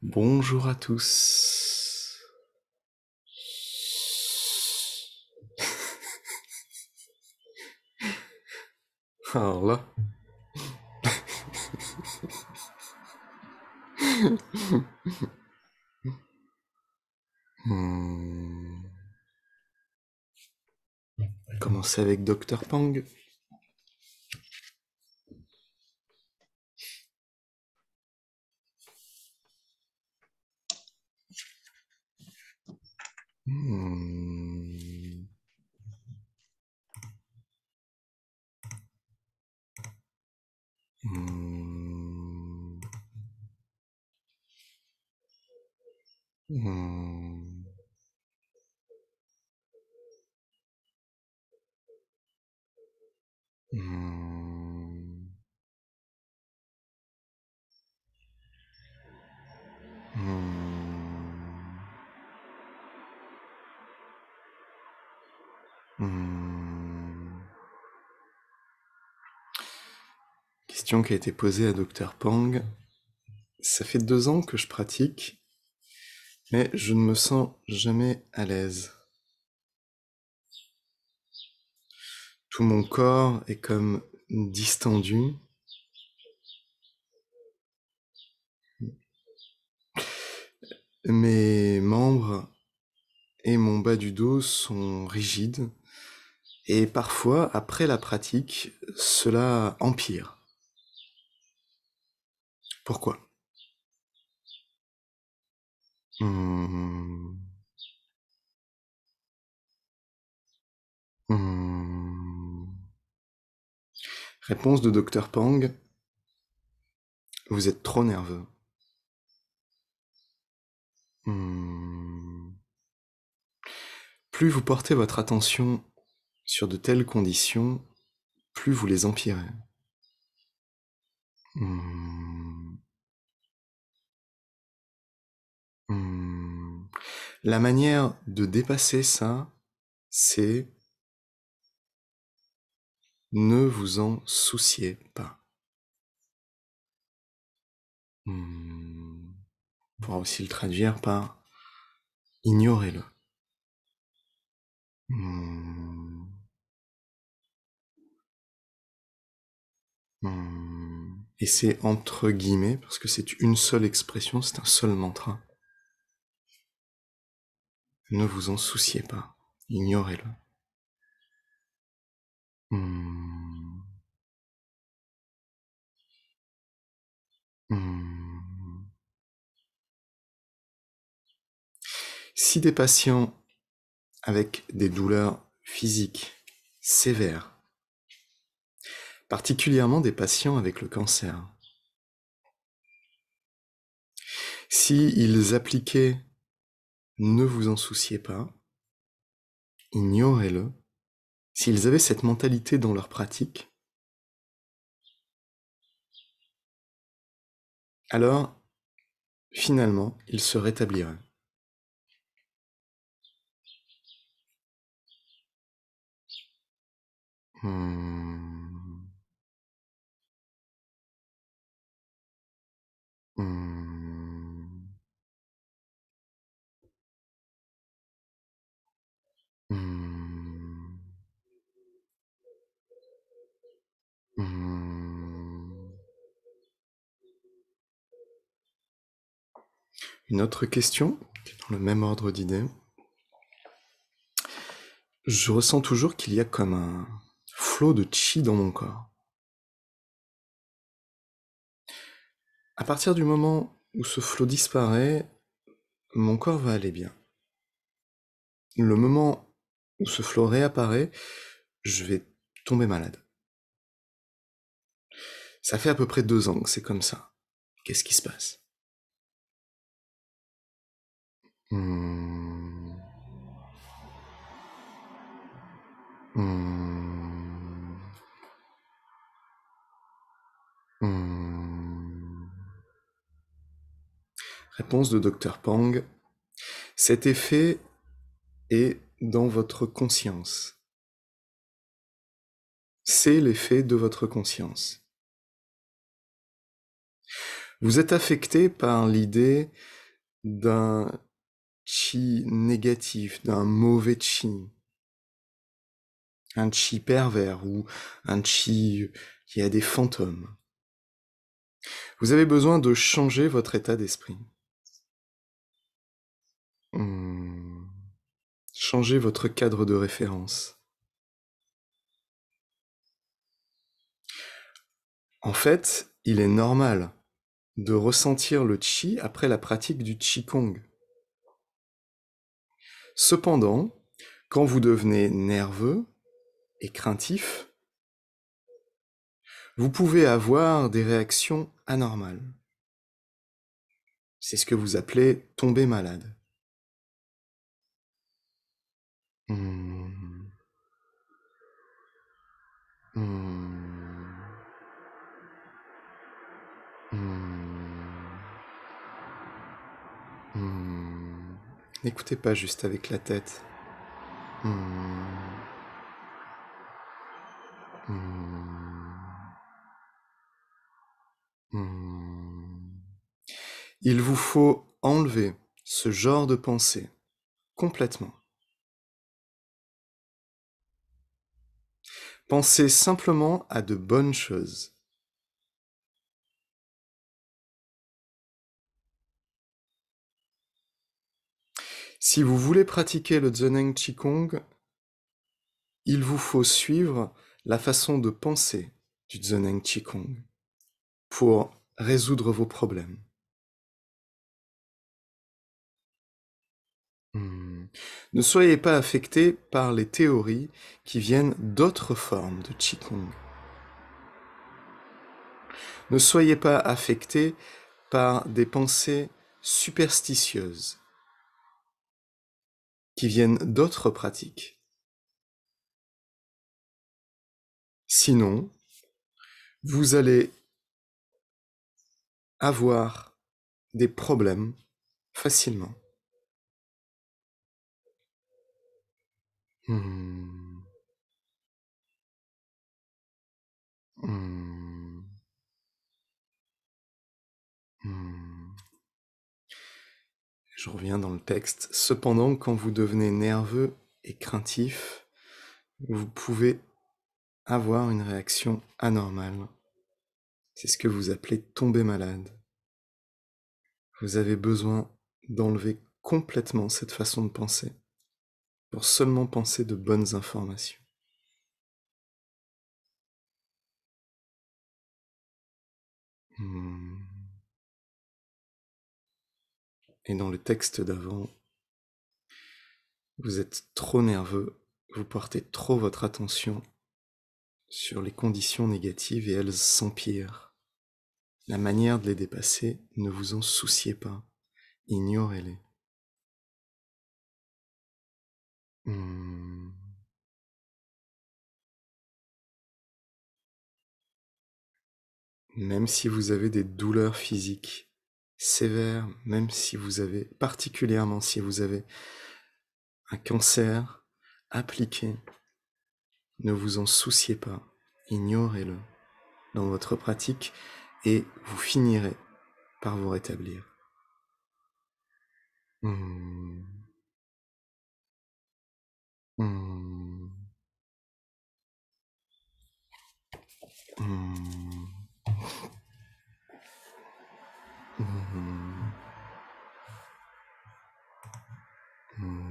Bonjour à tous. Alors là, hmm, commencer avec Dr Pang. Hmm, hmm, hmm, hmm, hmm. Question qui a été posée à Dr Pang. Ça fait 2 ans que je pratique, mais je ne me sens jamais à l'aise. Tout mon corps est comme distendu. Mes membres et mon bas du dos sont rigides. Et parfois, après la pratique, cela empire. Pourquoi? Hmm. Hmm. Réponse de Dr Pang. Vous êtes trop nerveux. Hmm. Plus vous portez votre attention sur de telles conditions, plus vous les empirez. Hmm. Hmm. La manière de dépasser ça, c'est ne vous en souciez pas. Hmm. On pourra aussi le traduire par ignorez-le. Hmm. Hmm. Et c'est entre guillemets, parce que c'est une seule expression, c'est un seul mantra. Ne vous en souciez pas, ignorez-le. Hmm. Hmm. Si des patients avec des douleurs physiques sévères, particulièrement des patients avec le cancer, si ils appliquaient ne vous en souciez pas, ignorez-le, s'ils avaient cette mentalité dans leur pratique, alors finalement ils se rétabliraient. Hmm. Hmm. Hmm. Hmm. Une autre question, dans le même ordre d'idées. Je ressens toujours qu'il y a comme un flot de chi dans mon corps. À partir du moment où ce flot disparaît, mon corps va aller bien. Le moment où ce flot réapparaît, je vais tomber malade. Ça fait à peu près 2 ans que c'est comme ça. Qu'est-ce qui se passe? Hmm. Hmm. Hmm. Réponse de Dr Pang. Cet effet est dans votre conscience. C'est l'effet de votre conscience. Vous êtes affecté par l'idée d'un chi négatif, d'un mauvais chi, un chi pervers ou un chi qui a des fantômes. Vous avez besoin de changer votre état d'esprit. Changez votre cadre de référence. En fait, il est normal de ressentir le chi après la pratique du qigong. Cependant, quand vous devenez nerveux et craintif, vous pouvez avoir des réactions anormales. C'est ce que vous appelez tomber malade. Hmm. Hmm. Hmm. Hmm. N'écoutez pas juste avec la tête. Hmm. Hmm. Hmm. Il vous faut enlever ce genre de pensée complètement. Pensez simplement à de bonnes choses. Si vous voulez pratiquer le Zheneng Qigong, il vous faut suivre la façon de penser du Zheneng Qigong pour résoudre vos problèmes. Ne soyez pas affecté par les théories qui viennent d'autres formes de Qigong. Ne soyez pas affecté par des pensées superstitieuses qui viennent d'autres pratiques. Sinon, vous allez avoir des problèmes facilement. Hmm. Hmm. Hmm. Je reviens dans le texte. Cependant, quand vous devenez nerveux et craintif, vous pouvez avoir une réaction anormale. C'est ce que vous appelez tomber malade. Vous avez besoin d'enlever complètement cette façon de penser pour seulement penser de bonnes informations. Et dans le texte d'avant, vous êtes trop nerveux, vous portez trop votre attention sur les conditions négatives et elles s'empirent. La manière de les dépasser, ne vous en souciez pas, ignorez-les. Même si vous avez des douleurs physiques sévères, même si vous avez, particulièrement si vous avez un cancer appliqué, ne vous en souciez pas, ignorez-le dans votre pratique et vous finirez par vous rétablir. Mmh. Mmh. Mmh. Mmh. Mmh.